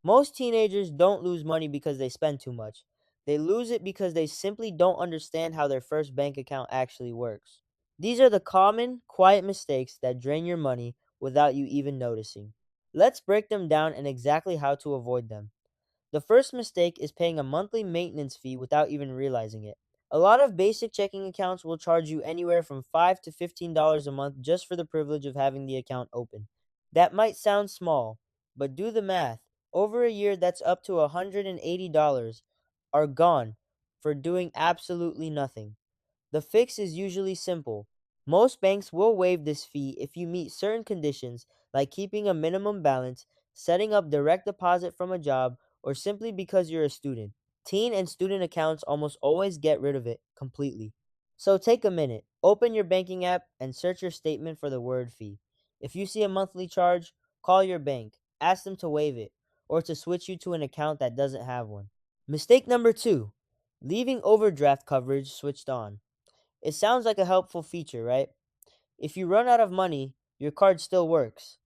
Most teenagers don't lose money because they spend too much. They lose it because they simply don't understand how their first bank account actually works. These are the common, quiet mistakes that drain your money without you even noticing. Let's break them down and exactly how to avoid them. The first mistake is paying a monthly maintenance fee without even realizing it. A lot of basic checking accounts will charge you anywhere from $5 to $15 a month just for the privilege of having the account open. That might sound small, but do the math. Over a year, that's up to $180 are gone for doing absolutely nothing. The fix is usually simple. Most banks will waive this fee if you meet certain conditions, like keeping a minimum balance, setting up direct deposit from a job, or simply because you're a student. Teen and student accounts almost always get rid of it completely. So take a minute, open your banking app, and search your statement for the word fee. If you see a monthly charge, call your bank, ask them to waive it, or to switch you to an account that doesn't have one. Mistake number two, leaving overdraft coverage switched on. It sounds like a helpful feature, right? If you run out of money, your card still works.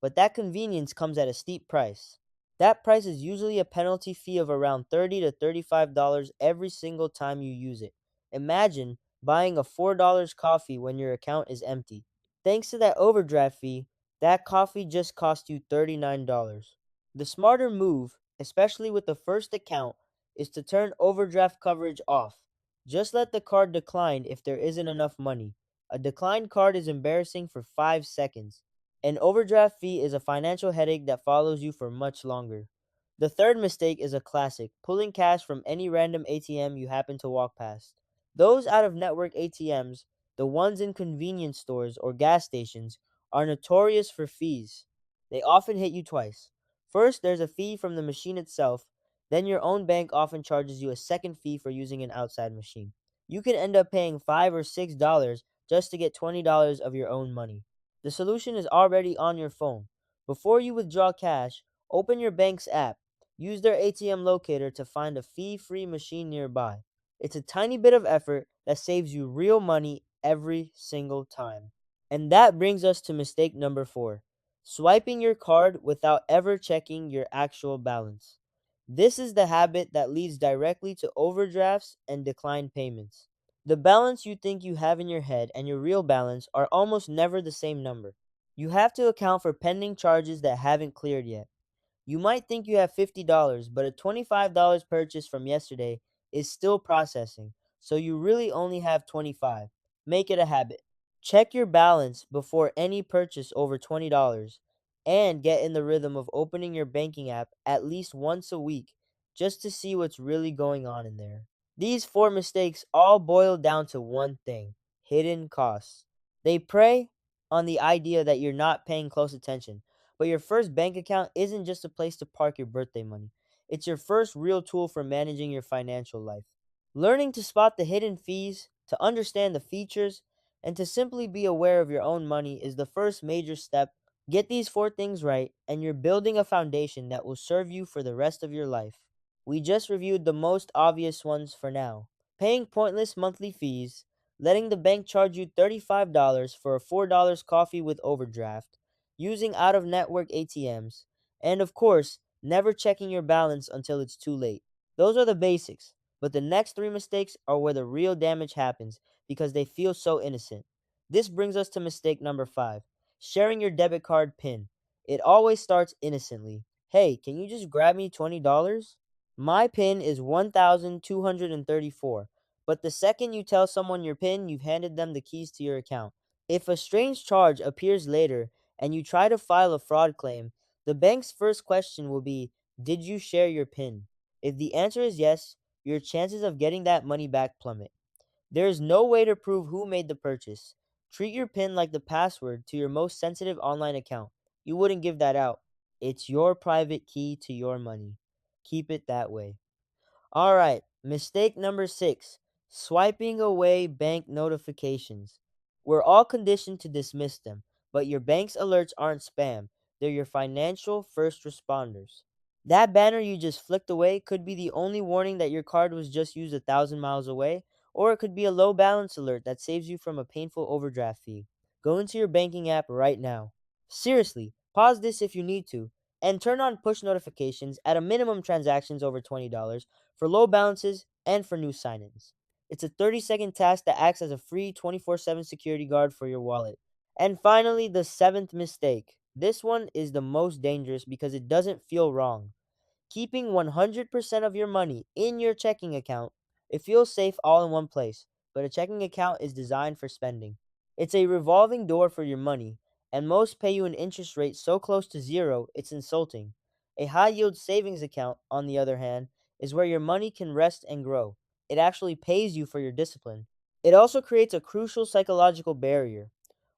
But that convenience comes at a steep price. That price is usually a penalty fee of around $30 to $35 every single time you use it. Imagine buying a $4 coffee when your account is empty. Thanks to that overdraft fee, that coffee just cost you $39. The smarter move, especially with the first account, is to turn overdraft coverage off. Just let the card decline if there isn't enough money. A declined card is embarrassing for 5 seconds. An overdraft fee is a financial headache that follows you for much longer. The third mistake is a classic, pulling cash from any random ATM you happen to walk past. Those out of network ATMs, the ones in convenience stores or gas stations, are notorious for fees. They often hit you twice. First, there's a fee from the machine itself, then your own bank often charges you a second fee for using an outside machine. You can end up paying $5 or $6 just to get $20 of your own money. The solution is already on your phone. Before you withdraw cash, open your bank's app. Use their ATM locator to find a fee free machine nearby. It's a tiny bit of effort that saves you real money every single time. And that brings us to mistake number four, swiping your card without ever checking your actual balance. This is the habit that leads directly to overdrafts and declined payments. The balance you think you have in your head and your real balance are almost never the same number. You have to account for pending charges that haven't cleared yet. You might think you have $50, but a $25 purchase from yesterday is still processing, so you really only have 25. Make it a habit. Check your balance before any purchase over $20 and get in the rhythm of opening your banking app at least once a week just to see what's really going on in there. These four mistakes all boil down to one thing, hidden costs. They prey on the idea that you're not paying close attention, but your first bank account isn't just a place to park your birthday money. It's your first real tool for managing your financial life. Learning to spot the hidden fees, to understand the features, and to simply be aware of your own money is the first major step. Get these four things right, and you're building a foundation that will serve you for the rest of your life. We just reviewed the most obvious ones for now. Paying pointless monthly fees, letting the bank charge you $35 for a $4 coffee with overdraft, using out of network ATMs, and of course, never checking your balance until it's too late. Those are the basics, but the next three mistakes are where the real damage happens because they feel so innocent. This brings us to mistake number five, sharing your debit card PIN. It always starts innocently. Hey, can you just grab me $20? My PIN is 1234, but the second you tell someone your PIN, you've handed them the keys to your account. If a strange charge appears later and you try to file a fraud claim, the bank's first question will be, did you share your PIN? If the answer is yes, your chances of getting that money back plummet. There is no way to prove who made the purchase. Treat your PIN like the password to your most sensitive online account. You wouldn't give that out. It's your private key to your money. Keep it that way. All right, mistake number six, swiping away bank notifications. We're all conditioned to dismiss them, but your bank's alerts aren't spam, they're your financial first responders. That banner you just flicked away could be the only warning that your card was just used 1,000 miles away, or it could be a low balance alert that saves you from a painful overdraft fee. Go into your banking app right now. Seriously, pause this if you need to, And turn on push notifications at a minimum transactions over $20 for low balances and for new sign ins. It's a 30-second task that acts as a free 24/7 security guard for your wallet. And finally, the seventh mistake. This one is the most dangerous because it doesn't feel wrong. Keeping 100% of your money in your checking account, it feels safe all in one place, but a checking account is designed for spending. It's a revolving door for your money, and most pay you an interest rate so close to zero it's insulting. A high yield savings account, on the other hand, is where your money can rest and grow. It actually pays you for your discipline. It also creates a crucial psychological barrier.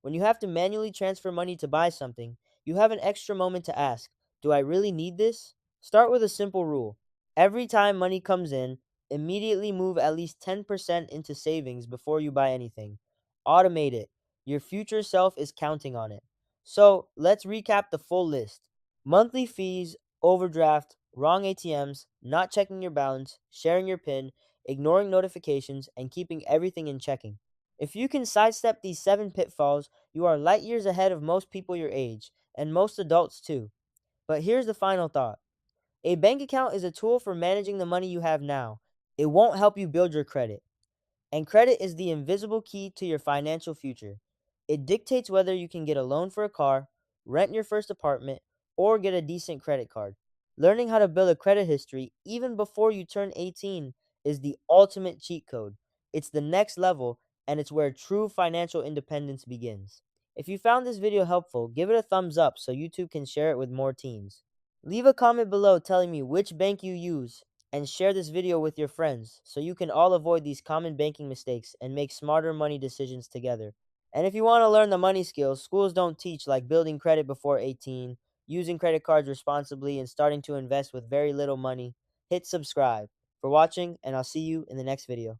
When you have to manually transfer money to buy something, you have an extra moment to ask, do I really need this? Start with a simple rule. Every time money comes in, immediately move at least 10% into savings before you buy anything. Automate it. Your future self is counting on it. So let's recap the full list: monthly fees, overdraft, wrong ATMs, not checking your balance, sharing your PIN, ignoring notifications, and keeping everything in checking. If you can sidestep these seven pitfalls, you are light years ahead of most people your age, and most adults too. But here's the final thought: a bank account is a tool for managing the money you have now. It won't help you build your credit. And credit is the invisible key to your financial future. It dictates whether you can get a loan for a car, rent your first apartment, or get a decent credit card. Learning how to build a credit history even before you turn 18 is the ultimate cheat code. It's the next level, and it's where true financial independence begins. If you found this video helpful, give it a thumbs up so YouTube can share it with more teens. Leave a comment below telling me which bank you use, and share this video with your friends so you can all avoid these common banking mistakes and make smarter money decisions together. And if you want to learn the money skills schools don't teach, like building credit before 18, using credit cards responsibly, and starting to invest with very little money, hit subscribe. For watching, and I'll see you in the next video.